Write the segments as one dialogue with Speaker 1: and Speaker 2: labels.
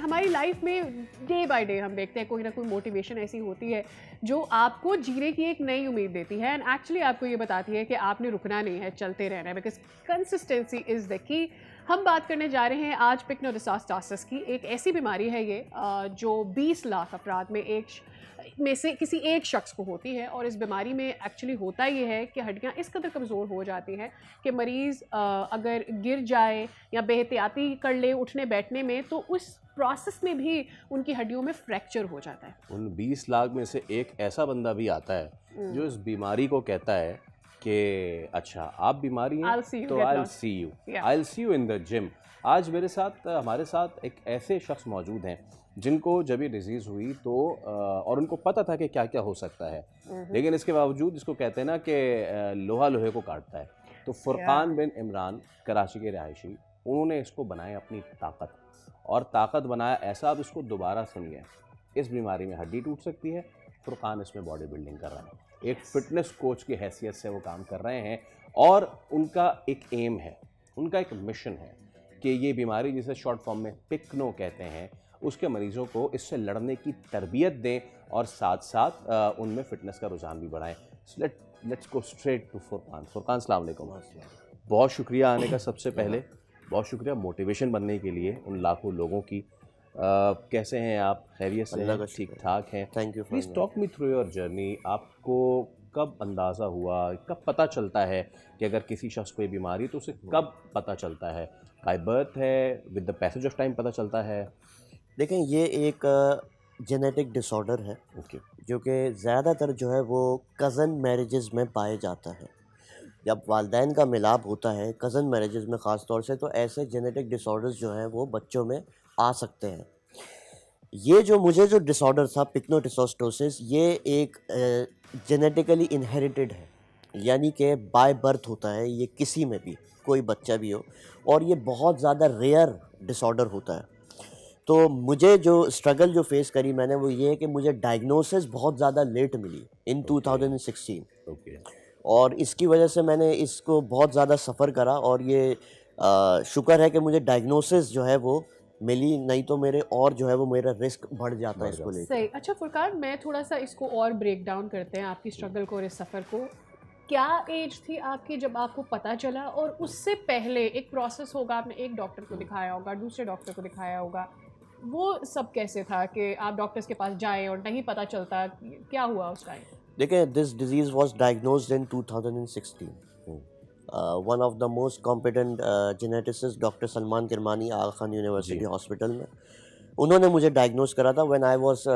Speaker 1: हमारी लाइफ में day by day हम देखते हैं कोई ना कोई मोटिवेशन ऐसी होती है जो आपको जीने की एक नई उम्मीद देती है एंड एक्चुअली आपको ये बताती है कि आपने रुकना नहीं है, चलते रहना है, because consistency is the key. हम बात करने जा रहे हैं आज पिक्नोडिसॉस्टासिस की। एक ऐसी बीमारी है ये जो 20 लाख अफराद में से किसी एक शख्स को होती है और इस बीमारी में एक्चुअली होता ये है कि हड्डियाँ इस कदर कमज़ोर हो जाती हैं कि मरीज़ अगर गिर जाए या बेहतियाती कर ले उठने बैठने में तो उस प्रोसेस में भी उनकी हड्डियों में फ्रैक्चर हो जाता है।
Speaker 2: उन 20 लाख में से एक ऐसा बंदा भी आता है जो इस बीमारी को कहता है कि अच्छा आप बीमारी हैं तो I will see you in the gym. आज हमारे साथ एक ऐसे शख्स मौजूद हैं जिनको जब ये डिजीज़ हुई तो और उनको पता था कि क्या क्या हो सकता है, लेकिन इसके बावजूद इसको कहते हैं ना कि लोहा लोहे को काटता है। तो फुरकान बिन इमरान कराची के रहायशी, उन्होंने इसको बनाया अपनी ताकत, और ताकत बनाया ऐसा, अब इसको दोबारा सुनिए। इस बीमारी में हड्डी टूट सकती है, फुरकान इसमें बॉडी बिल्डिंग कर रहा है, एक फिटनेस कोच की हैसियत से वो काम कर रहे हैं और उनका एक एम है, उनका एक मिशन है कि ये बीमारी जिसे शॉर्ट फॉर्म में पिक्नो कहते हैं उसके मरीज़ों को इससे लड़ने की तरबियत दें और साथ साथ उनमें फ़िटनेस का रुझान भी बढ़ाएं। Let's go straight to Furqan. Furqan अस्सलाम वालेकुम। बहुत शुक्रिया आने का, सबसे पहले बहुत शुक्रिया मोटिवेशन बनने के लिए उन लाखों लोगों की। कैसे हैं आप? खैरियत से हैं? ठीक ठाक हैं? Thank you. Please talk me through your journey. आपको कब अंदाज़ा हुआ, कब पता चलता है कि अगर किसी शख्स को ये बीमारी तो उसे कब पता चलता है? बाय बर्थ है, with the passage of time पता चलता है?
Speaker 3: देखें, ये एक जेनेटिक डिसऑर्डर है जो कि ज़्यादातर जो है वो कज़न मैरिजेज़ में पाए जाता है। जब वालिदैन का मिलाप होता है कज़न मैरिजेज़ में ख़ास तौर से, तो ऐसे जेनेटिक डिसऑर्डर्स जो हैं वो बच्चों में आ सकते हैं। ये जो डिसऑर्डर था पिक्नोडिसॉस्टोसिस, ये एक जेनेटिकली इनहेरिटेड है, यानी कि बाय बर्थ होता है ये किसी में भी, कोई बच्चा भी हो, और ये बहुत ज़्यादा रेयर डिसऑर्डर होता है। तो मुझे जो स्ट्रगल जो फेस करी मैंने वो ये है कि मुझे डायग्नोसिस बहुत ज़्यादा लेट मिली इन 2016। और इसकी वजह से मैंने इसको बहुत ज़्यादा सफ़र करा, और ये शुक्र है कि मुझे डायग्नोसिस जो है वो मिली, नहीं तो मेरे और जो है वो मेरा रिस्क बढ़ जाता है इसको लेकर।
Speaker 1: सही। अच्छा फुरकान, मैं थोड़ा सा इसको और ब्रेक डाउन करते हैं आपकी स्ट्रगल को और इस सफ़र को। क्या एज थी आपकी जब आपको पता चला, और उससे पहले एक प्रोसेस होगा, आपने एक डॉक्टर को दिखाया होगा, दूसरे डॉक्टर को दिखाया होगा, वो सब कैसे था कि आप डॉक्टर्स के पास जाएं और नहीं पता चलता, क्या हुआ उस टाइम?
Speaker 3: देखिए, this disease was diagnosed in 2016। One of the most competent geneticist doctor Salman Kirmani Aga Khan university hospital में, उन्होंने मुझे डायग्नोज करा था when I was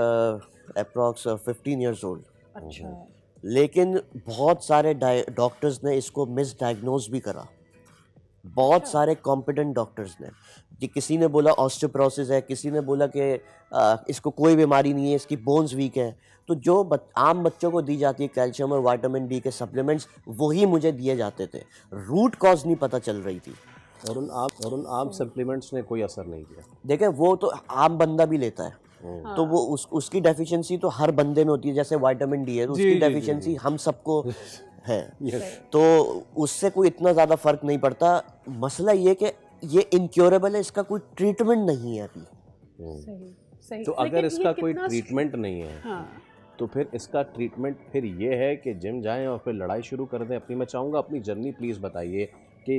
Speaker 3: approx 15 years old.
Speaker 1: अच्छा।
Speaker 3: लेकिन बहुत सारे डॉक्टर्स ने इसको मिस डायग्नोज भी करा, बहुत सारे कॉम्पिटेंट डॉक्टर्स ने। कि किसी ने बोला ऑस्टियोपोरोसिस है, किसी ने बोला कि इसको कोई बीमारी नहीं है, इसकी बोन्स वीक है। तो जो आम बच्चों को दी जाती है कैल्शियम और विटामिन डी के सप्लीमेंट्स, वही मुझे दिए जाते थे, रूट कॉज नहीं पता चल रही थी।
Speaker 2: और उन आम सप्लीमेंट्स ने कोई असर नहीं किया।
Speaker 3: देखें, वो तो आम बंदा भी लेता है, तो वो उसकी डेफिशिएंसी तो हर बंदे में होती है। जैसे विटामिन डी है तो उसकी डेफिशिएंसी हम सबको है, तो उससे कोई इतना ज़्यादा फ़र्क नहीं पड़ता। मसला ये कि ये इनक्योरेबल है, इसका कोई ट्रीटमेंट नहीं है अभी।
Speaker 1: सही।
Speaker 2: तो अगर इसका कोई ट्रीटमेंट नहीं है, तो फिर इसका ट्रीटमेंट फिर ये है कि जिम जाएं और फिर लड़ाई शुरू कर दें अपनी। मैं चाहूँगा अपनी जर्नी प्लीज़ बताइए कि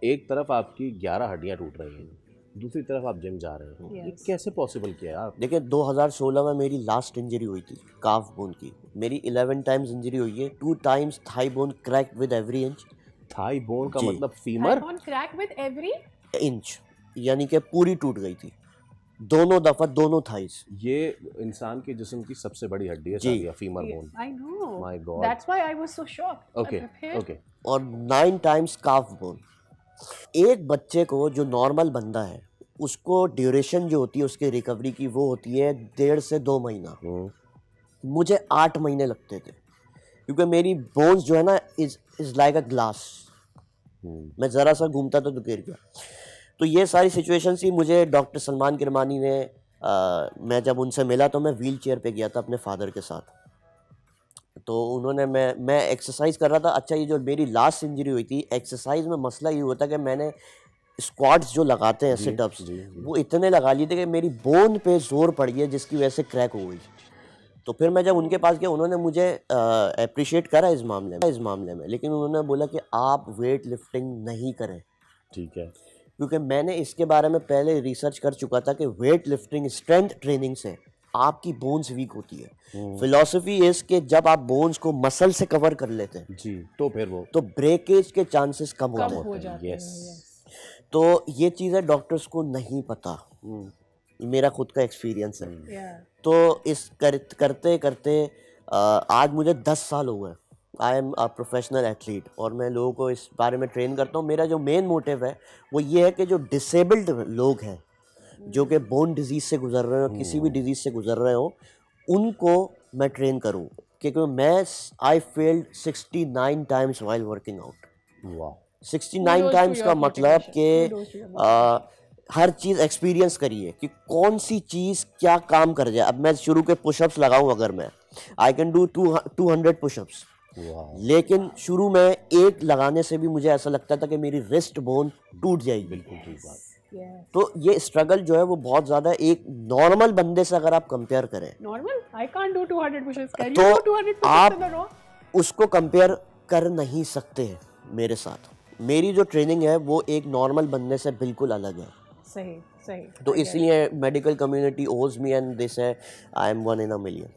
Speaker 2: एक तरफ आपकी 11 हड्डियाँ टूट रही हैं, दूसरी तरफ आप जिम जा रहे हो, ये कैसे पॉसिबल किया आप?
Speaker 3: देखिए, 2016 में मेरी लास्ट इंजरी हुई थी काफ बोन की। मेरी 11 टाइम्स इंजरी हुई है। 2 times thigh bone crack with every inch.
Speaker 2: Thigh bone का मतलब femur?
Speaker 1: Thigh bone crack with every
Speaker 3: inch, यानी कि पूरी टूट गई थी, दोनों दफा, दोनों थाइस।
Speaker 2: ये इंसान के जिस्म की सबसे बड़ी हड्डी है Sadia, femur bone.
Speaker 1: I know,
Speaker 2: my God,
Speaker 1: that's why I was so shocked.
Speaker 2: Okay.
Speaker 3: और 9 टाइम्स काफ बोन। एक बच्चे को जो नॉर्मल बंदा है उसको ड्यूरेशन जो होती है उसके रिकवरी की, वो होती है 1.5 से 2 महीना। मुझे 8 महीने लगते थे, क्योंकि मेरी बोन्स जो है ना इज लाइक अ ग्लास। मैं ज़रा सा घूमता तो गिर गया। तो ये सारी सिचुएशन थी। मुझे डॉक्टर सलमान किरमानी ने मैं जब उनसे मिला तो मैं व्हील चेयर पर गया था अपने फादर के साथ। तो उन्होंने मैं एक्सरसाइज कर रहा था। अच्छा, ये जो मेरी लास्ट इंजरी हुई थी, एक्सरसाइज में मसला ये हुआ था कि मैंने स्क्वाट्स जो लगाते हैं सिटअप्स, वो इतने लगा लिए थे कि मेरी बोन पे जोर पड़ गया जिसकी वजह से क्रैक हो गई। तो फिर मैं जब उनके पास गया, उन्होंने मुझे अप्रिशिएट करा इस मामले में, लेकिन उन्होंने बोला कि आप वेट लिफ्टिंग नहीं करें।
Speaker 2: ठीक है,
Speaker 3: क्योंकि मैंने इसके बारे में पहले रिसर्च कर चुका था कि वेट लिफ्टिंग स्ट्रेंथ ट्रेनिंग से आपकी बोन्स वीक होती है। फिलॉसफी इज कि जब आप बोन्स को मसल से कवर कर लेते हैं
Speaker 2: जी, तो फिर वो
Speaker 3: तो ब्रेकेज के चांसेस कम हो जाते हैं।
Speaker 2: यस,
Speaker 3: तो ये चीज़ें डॉक्टर्स को नहीं पता, मेरा खुद का एक्सपीरियंस है। तो इस करते करते आज मुझे 10 साल हो गए। I am a professional athlete और मैं लोगों को इस बारे में ट्रेन करता हूँ। मेरा जो मेन मोटिव है वो ये है कि जो डिसेबल्ड लोग हैं, जो कि बोन डिजीज़ से गुजर रहे हो, किसी भी डिजीज़ से गुजर रहे हो, उनको मैं ट्रेन करूँ। क्योंकि मैं I failed 69 times while working out.
Speaker 2: वाह,
Speaker 3: 69 टाइम्स का मतलब कि हर चीज़ एक्सपीरियंस करिए कि कौन सी चीज़ क्या काम कर जाए। अब मैं शुरू के पुशअप्स लगाऊं, अगर मैं आई कैन डू 200 पुशअप्स, लेकिन शुरू में एक लगाने से भी मुझे ऐसा लगता था कि मेरी रिस्ट बोन टूट जाएगी।
Speaker 2: बिल्कुल ठीक बात।
Speaker 3: तो ये स्ट्रगल जो है वो बहुत ज़्यादा एक नॉर्मल बंदे से अगर आप कंपेयर करें,
Speaker 1: normal I can't do 200 pushups,
Speaker 3: तो आप उसको कंपेयर कर नहीं सकते मेरे साथ। मेरी जो ट्रेनिंग है वो एक नॉर्मल बंदे से बिल्कुल अलग है।
Speaker 1: सही सही।
Speaker 3: तो इसलिए मेडिकल कम्युनिटी ओज मी एंड दे से I am 1 in a million.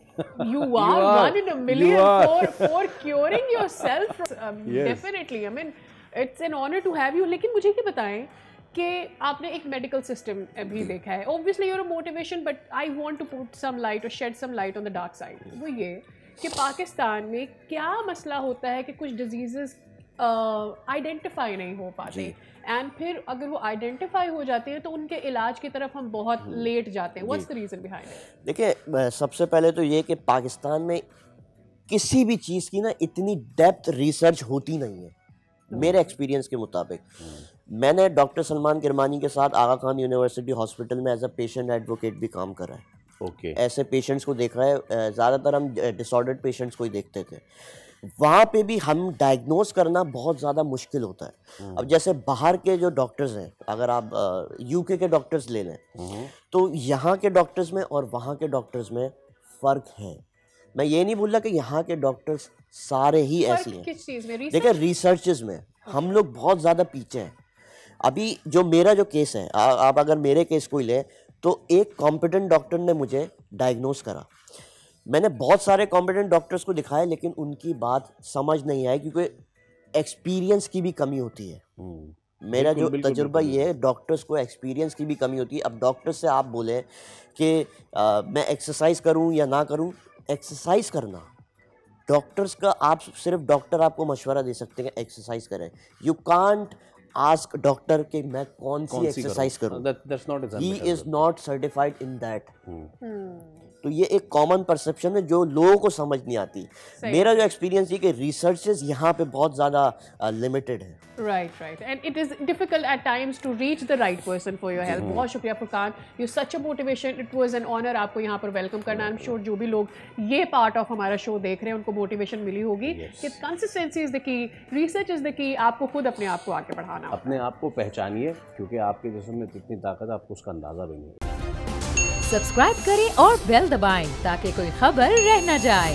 Speaker 1: You are 1 in a million for curing yourself. Definitely. I mean, it's an honor to have you. लेकिन मुझे ये बताएं कि आपने एक मेडिकल सिस्टम भी देखा है। Obviously you're a motivation, but I want to put some light or shed some light on the dark side. वो ये कि पाकिस्तान में क्या मसला होता है कि कुछ डिजीजेस आइडेंटिफाई नहीं हो पाते, एंड फिर अगर वो आइडेंटिफाई हो जाते हैं तो उनके इलाज की तरफ हम बहुत लेट जाते हैं। What's the reason behind it?
Speaker 3: देखिए, सबसे पहले तो ये कि पाकिस्तान में किसी भी चीज़ की ना इतनी डेप्थ रिसर्च होती नहीं है। मेरे एक्सपीरियंस के मुताबिक मैंने डॉक्टर सलमान किरमानी के साथ आगा खान यूनिवर्सिटी हॉस्पिटल में एज अ पेशेंट एडवोकेट भी काम करा है। ऐसे पेशेंट्स को देखा है, ज़्यादातर हम डिसऑर्डर्ड पेशेंट्स को ही देखते थे। वहाँ पे भी हम डायग्नोज करना बहुत ज़्यादा मुश्किल होता है। अब जैसे बाहर के जो डॉक्टर्स हैं, अगर आप यूके के डॉक्टर्स ले लें, तो यहाँ के डॉक्टर्स में और वहाँ के डॉक्टर्स में फ़र्क है। मैं ये नहीं बोल रहा कि यहाँ के डॉक्टर्स सारे ही ऐसे हैं।
Speaker 1: किस चीज़ में?
Speaker 3: देखिए, रिसर्चेस में हम लोग बहुत ज़्यादा पीछे हैं। अभी जो मेरा जो केस है, आप अगर मेरे केस को ही लें, तो एक कॉम्पिटेंट डॉक्टर ने मुझे डायग्नोज करा। मैंने बहुत सारे कॉम्पिटेंट डॉक्टर्स को दिखाया, लेकिन उनकी बात समझ नहीं आई क्योंकि एक्सपीरियंस की भी कमी होती है। मेरा जो तजुर्बा ये है, डॉक्टर्स को एक्सपीरियंस की भी कमी होती है। अब डॉक्टर से आप बोले कि मैं एक्सरसाइज करूं या ना करूं, एक्सरसाइज करना डॉक्टर्स का, आप सिर्फ डॉक्टर आपको मशवरा दे सकते हैं एक्सरसाइज करें। यू कांट आस्क डॉक्टर कि मैं कौन सी एक्सरसाइज करूं। He is not certified in that. तो ये एक कॉमन परसेप्शन है जो लोगों को समझ नहीं आती। मेरा जो एक्सपीरियंस है कि रिसर्चेस यहाँ पे बहुत ज़्यादा लिमिटेड है।
Speaker 1: Right and it is difficult at times to reach the right person for your help. बहुत शुक्रिया Furqan, you such a motivation. It was an honour आपको यहाँ पर वेलकम करना। आई एम श्योर जो भी लोग ये पार्ट ऑफ हमारा शो देख रहे हैं उनको मोटिवेशन मिली होगी कि consistency is the key, research is the key. आपको खुद अपने आप को आगे बढ़ाना,
Speaker 2: अपने आप को पहचानिए, क्योंकि आपके जिस्म में कितनी ताकत है आपको उसका अंदाज़ा भी नहीं।
Speaker 4: सब्सक्राइब करें और बेल दबाएं ताकि कोई खबर रह न जाए।